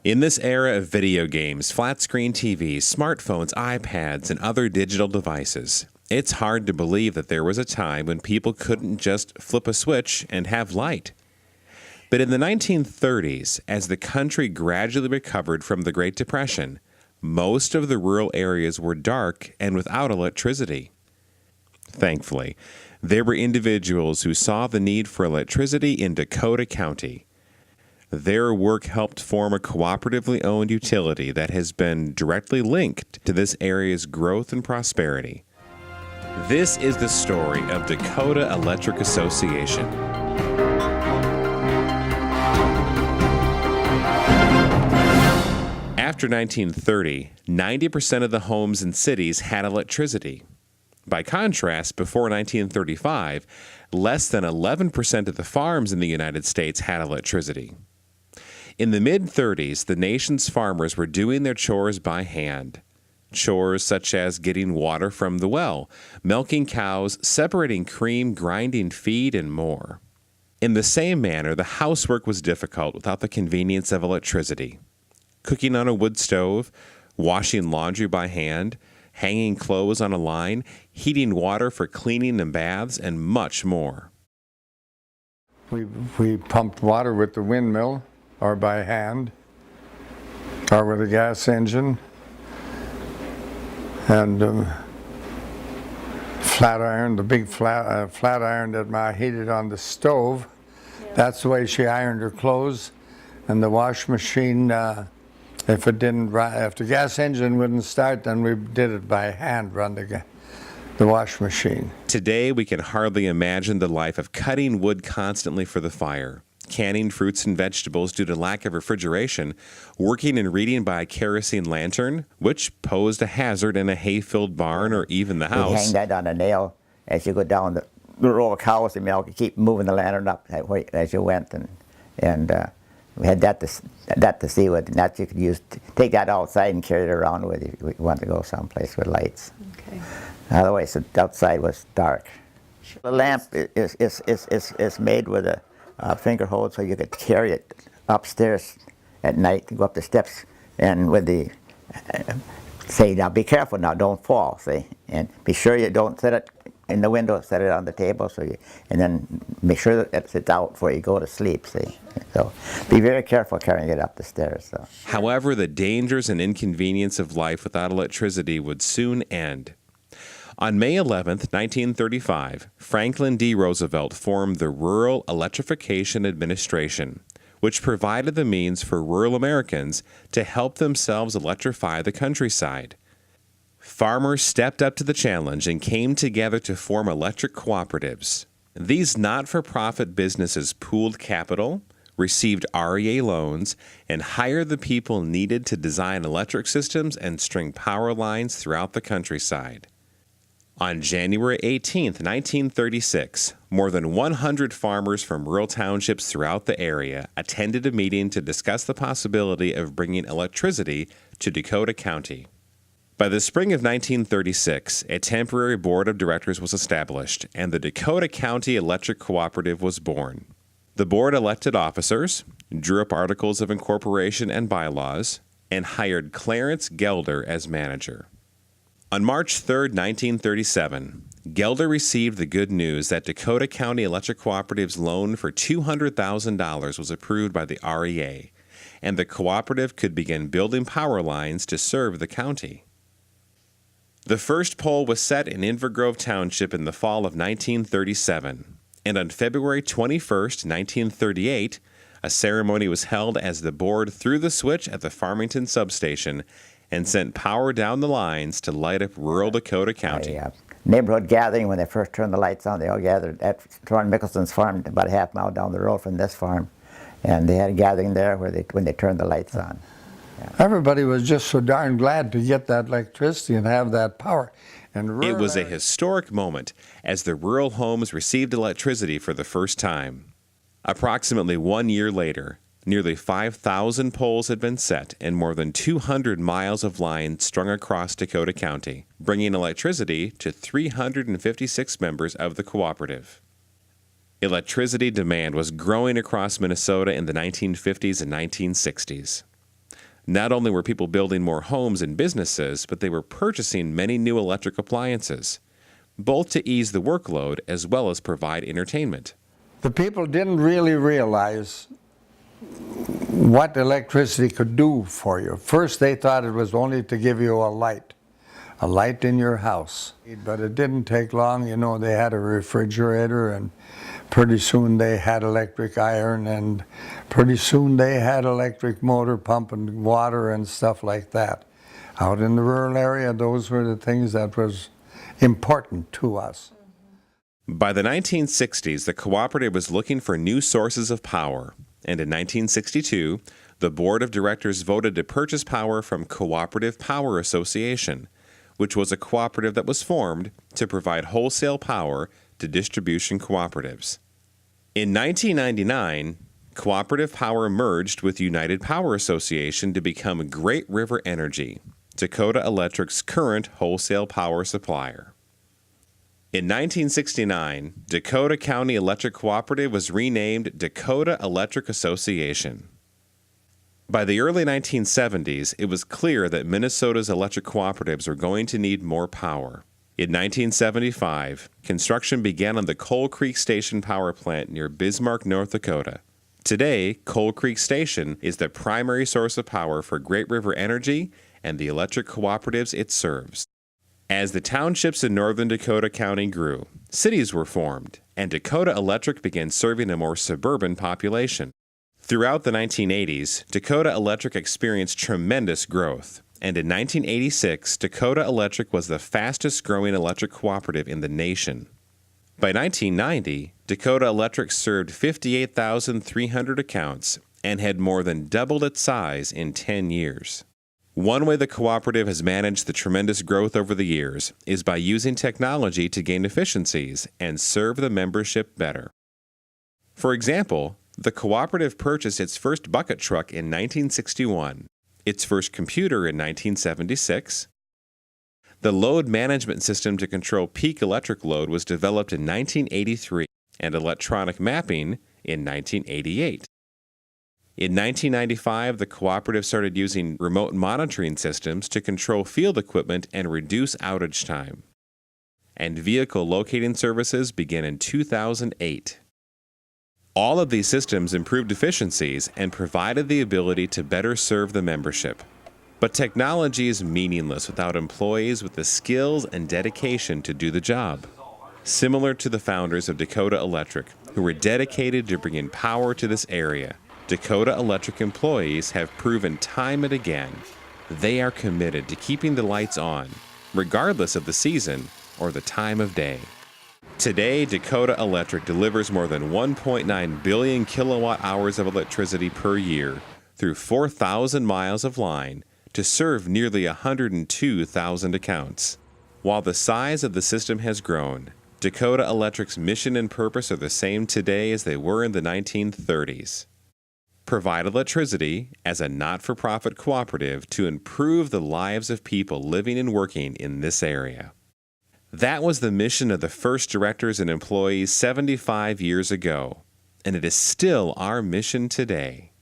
In this era of video games, flat-screen TVs, smartphones, iPads, and other digital devices, it's hard to believe that there was a time when people couldn't just flip a switch and have light. But in the 1930s, as the country gradually recovered from the Great Depression, most of the rural areas were dark and without electricity. Thankfully, there were individuals who saw the need for electricity in Dakota County. Their work helped form a cooperatively owned utility that has been directly linked to this area's growth and prosperity. This is the story of Dakota Electric Association. After 1930, 90% of the homes in cities had electricity. By contrast, before 1935, less than 11% of the farms in the United States had electricity. In the mid-30s, the nation's farmers were doing their chores by hand. Chores such as getting water from the well, milking cows, separating cream, grinding feed, and more. In the same manner, the housework was difficult without the convenience of electricity. Cooking on a wood stove, washing laundry by hand, hanging clothes on a line, heating water for cleaning and baths, and much more. We pumped water with the windmill, or by hand, or with a gas engine, and flat iron, the big flat iron that Ma heated on the stove. Yeah. That's the way she ironed her clothes. And the wash machine, if the gas engine wouldn't start, then we did it by hand, run the wash machine. Today, we can hardly imagine the life of cutting wood constantly for the fire, canning fruits and vegetables due to lack of refrigeration, working and reading by a kerosene lantern, which posed a hazard in a hay-filled barn or even the house. You hang that on a nail as you go down the row of cows and milk. You keep moving the lantern up as you went, and we had that to see with, and that you could use, take that outside and carry it around with you if you want to go someplace with lights. Okay. Otherwise, the outside was dark. The lamp is made with a finger hold, so you could carry it upstairs at night, go up the steps, and with the say, now be careful now, don't fall, see, and be sure you don't set it in the window, set it on the table, and then make sure that it's out before you go to sleep, see. So be very careful carrying it up the stairs. So. However, the dangers and inconvenience of life without electricity would soon end. On May 11, 1935, Franklin D. Roosevelt formed the Rural Electrification Administration, which provided the means for rural Americans to help themselves electrify the countryside. Farmers stepped up to the challenge and came together to form electric cooperatives. These not-for-profit businesses pooled capital, received REA loans, and hired the people needed to design electric systems and string power lines throughout the countryside. On January 18, 1936, more than 100 farmers from rural townships throughout the area attended a meeting to discuss the possibility of bringing electricity to Dakota County. By the spring of 1936, a temporary board of directors was established, and the Dakota County Electric Cooperative was born. The board elected officers, drew up articles of incorporation and bylaws, and hired Clarence Gelder as manager. On March 3, 1937, Gelder received the good news that Dakota County Electric Cooperative's loan for $200,000 was approved by the REA, and the cooperative could begin building power lines to serve the county. The first pole was set in Invergrove Township in the fall of 1937, and on February 21, 1938, a ceremony was held as the board threw the switch at the Farmington substation and sent power down the lines to light up rural Dakota County. Neighborhood gathering, when they first turned the lights on, they all gathered at Troy Mickelson's farm, about a half mile down the road from this farm. And they had a gathering there when they turned the lights on. Yeah. Everybody was just so darn glad to get that electricity and have that power. And it was a historic moment as the rural homes received electricity for the first time. Approximately 1 year later, nearly 5,000 poles had been set and more than 200 miles of line strung across Dakota County, bringing electricity to 356 members of the cooperative. Electricity demand was growing across Minnesota in the 1950s and 1960s. Not only were people building more homes and businesses, but they were purchasing many new electric appliances, both to ease the workload as well as provide entertainment. The people didn't really realize what electricity could do for you. First, they thought it was only to give you a light in your house. But it didn't take long. You know, they had a refrigerator, and pretty soon they had electric iron, and pretty soon they had electric motor pumping water and stuff like that. Out in the rural area, those were the things that was important to us. By the 1960s, the cooperative was looking for new sources of power, and in 1962, the board of directors voted to purchase power from Cooperative Power Association, which was a cooperative that was formed to provide wholesale power to distribution cooperatives. In 1999, Cooperative Power merged with United Power Association to become Great River Energy, Dakota Electric's current wholesale power supplier. In 1969, Dakota County Electric Cooperative was renamed Dakota Electric Association. By the early 1970s, it was clear that Minnesota's electric cooperatives were going to need more power. In 1975, construction began on the Coal Creek Station power plant near Bismarck, North Dakota. Today, Coal Creek Station is the primary source of power for Great River Energy and the electric cooperatives it serves. As the townships in northern Dakota County grew, cities were formed, and Dakota Electric began serving a more suburban population. Throughout the 1980s, Dakota Electric experienced tremendous growth, and in 1986, Dakota Electric was the fastest-growing electric cooperative in the nation. By 1990, Dakota Electric served 58,300 accounts and had more than doubled its size in 10 years. One way the cooperative has managed the tremendous growth over the years is by using technology to gain efficiencies and serve the membership better. For example, the cooperative purchased its first bucket truck in 1961, its first computer in 1976. The load management system to control peak electric load was developed in 1983, and electronic mapping in 1988. In 1995, the cooperative started using remote monitoring systems to control field equipment and reduce outage time. And vehicle locating services began in 2008. All of these systems improved efficiencies and provided the ability to better serve the membership. But technology is meaningless without employees with the skills and dedication to do the job. Similar to the founders of Dakota Electric, who were dedicated to bringing power to this area, Dakota Electric employees have proven time and again they are committed to keeping the lights on, regardless of the season or the time of day. Today, Dakota Electric delivers more than 1.9 billion kilowatt hours of electricity per year through 4,000 miles of line to serve nearly 102,000 accounts. While the size of the system has grown, Dakota Electric's mission and purpose are the same today as they were in the 1930s. Provide electricity as a not-for-profit cooperative to improve the lives of people living and working in this area. That was the mission of the first directors and employees 75 years ago, and it is still our mission today.